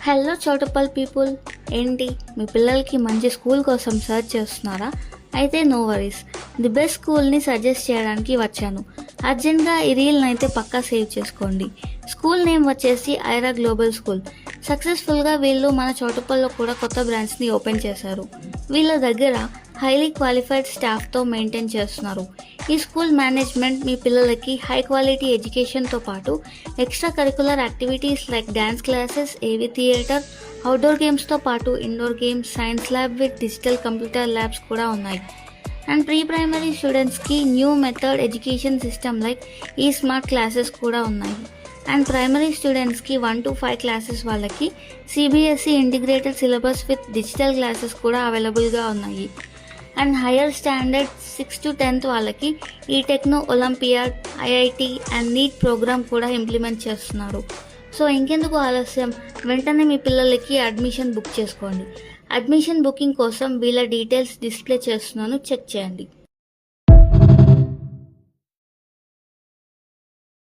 Hello చోటపల్ people, ఏంటి మీ పిల్లలకి మంచి స్కూల్ కోసం సర్చ్ చేస్తున్నారా? అయితే నో వరీస్, ది బెస్ట్ స్కూల్ని సజెస్ట్ చేయడానికి వచ్చాను. అర్జెంట్గా ఈ రీల్ని అయితే పక్కా సేవ్ చేసుకోండి. స్కూల్ నేమ్ వచ్చేసి ఐరా గ్లోబల్ స్కూల్. సక్సెస్ఫుల్గా వీళ్ళు మన చోటపల్లో కూడా కొత్త బ్రాంచ్ని ఓపెన్ చేశారు. వీళ్ళ దగ్గర హైలీ క్వాలిఫైడ్ స్టాఫ్తో మెయింటైన్ చేస్తున్నారు. ఈ స్కూల్ మేనేజ్మెంట్ మీ పిల్లలకి హై క్వాలిటీ ఎడ్యుకేషన్తో పాటు extra curricular activities like dance classes, AV theatre, outdoor గేమ్స్తో పాటు indoor games, science lab with digital computer labs కూడా ఉన్నాయి. అండ్ ప్రీ ప్రైమరీ స్టూడెంట్స్కి new method education system like ఈ స్మార్ట్ క్లాసెస్ కూడా ఉన్నాయి. అండ్ ప్రైమరీ స్టూడెంట్స్కి 1 to 5 క్లాసెస్ వాళ్ళకి CBSE integrated syllabus with digital classes కూడా అవైలబుల్గా ఉన్నాయి. And higher standard 6 to 10th వాళ్ళకి ఈ techno olympiad, IIT and NEET programme కూడా ఇంప్లిమెంట్ చేస్తున్నారు. సో ఇంకెందుకు ఆలస్యం, వెంటనే మీ పిల్లలకి అడ్మిషన్ బుక్ చేసుకోండి. అడ్మిషన్ బుకింగ్ కోసం వీళ్ళ డీటెయిల్స్ డిస్ప్లే చేస్తున్నాను, చెక్ చేయండి.